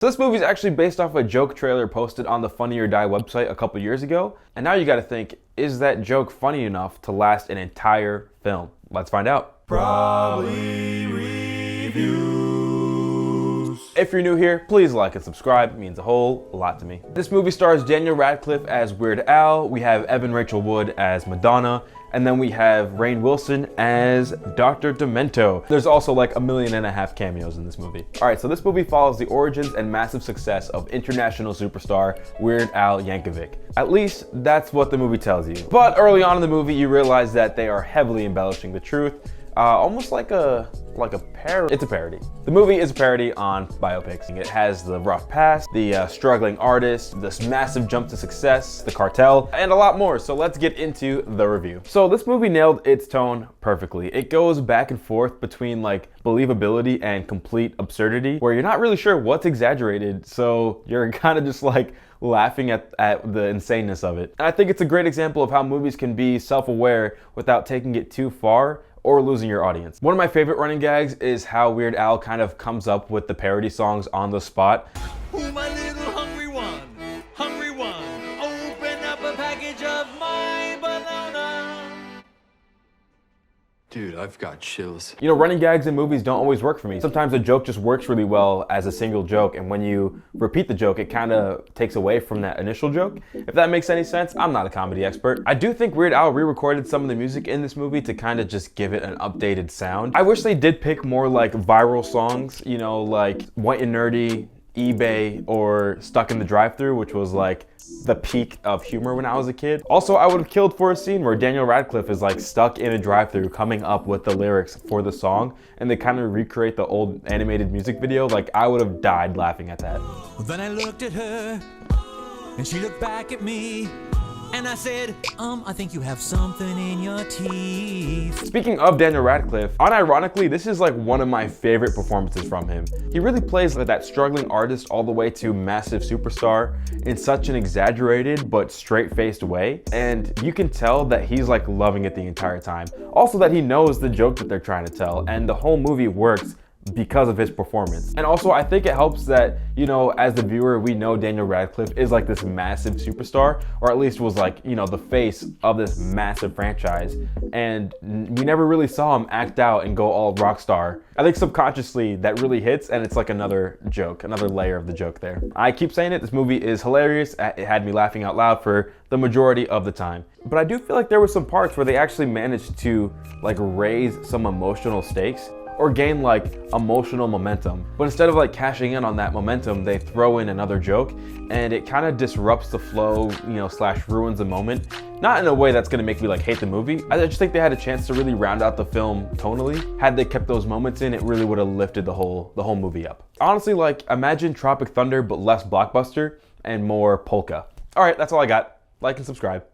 So this movie is actually based off a joke trailer posted on the Funny or Die website a couple years ago. And now you gotta think, is that joke funny enough to last an entire film? Let's find out. Probably Reviews. If you're new here, please like and subscribe. It means a whole lot to me. This movie stars Daniel Radcliffe as Weird Al. We have Evan Rachel Wood as Madonna. And then we have Rainn Wilson as Dr. Demento. There's also like 1.5 million cameos in this movie. All right, so this movie follows the origins and massive success of international superstar Weird Al Yankovic. At least that's what the movie tells you. But early on in the movie, you realize that they are heavily embellishing the truth. Almost like a parody. It's a parody. The movie is a parody on biopics. It has the rough past, the struggling artist, this massive jump to success, the cartel, and a lot more. So let's get into the review. So this movie nailed its tone perfectly. It goes back and forth between like believability and complete absurdity, where you're not really sure what's exaggerated. So you're kind of just like laughing at the insaneness of it. And I think it's a great example of how movies can be self-aware without taking it too far or losing your audience. One of my favorite running gags is how Weird Al kind of comes up with the parody songs on the spot. Ooh, my little hungry one, open up a package of my banana. Dude, I've got chills. You know, running gags in movies don't always work for me. Sometimes a joke just works really well as a single joke, and when you repeat the joke, it kind of takes away from that initial joke. If that makes any sense, I'm not a comedy expert. I do think Weird Al re-recorded some of the music in this movie to kind of just give it an updated sound. I wish they did pick more like viral songs, you know, like White and Nerdy, eBay, or Stuck in the Drive-Thru, which was like the peak of humor when I was a kid. Also, I would have killed for a scene where Daniel Radcliffe is like stuck in a drive-thru coming up with the lyrics for the song, and they kind of recreate the old animated music video. Like, I would have died laughing at that. Well, then I looked at her and she looked back at me and I said, I think you have something in your teeth. Speaking of Daniel Radcliffe, unironically, this is like one of my favorite performances from him. He really plays like that struggling artist all the way to massive superstar in such an exaggerated but straight-faced way. And you can tell that he's like loving it the entire time. Also that he knows the joke that they're trying to tell, and the whole movie works because of his performance. And also I think it helps that, you know, as the viewer, we know Daniel Radcliffe is like this massive superstar, or at least was like, you know, the face of this massive franchise, and we never really saw him act out and go all rock star. I think subconsciously that really hits, and it's like another joke, another layer of the joke there. I keep saying it, this movie is hilarious. It had me laughing out loud for the majority of the time. But I do feel like there were some parts where they actually managed to like raise some emotional stakes or gain like emotional momentum. But instead of like cashing in on that momentum, they throw in another joke, and it kind of disrupts the flow, you know, slash ruins the moment. Not in a way that's gonna make me like hate the movie. I just think they had a chance to really round out the film tonally. Had they kept those moments in, it really would have lifted the whole movie up. Honestly, like imagine Tropic Thunder, but less blockbuster and more polka. All right, that's all I got. Like and subscribe.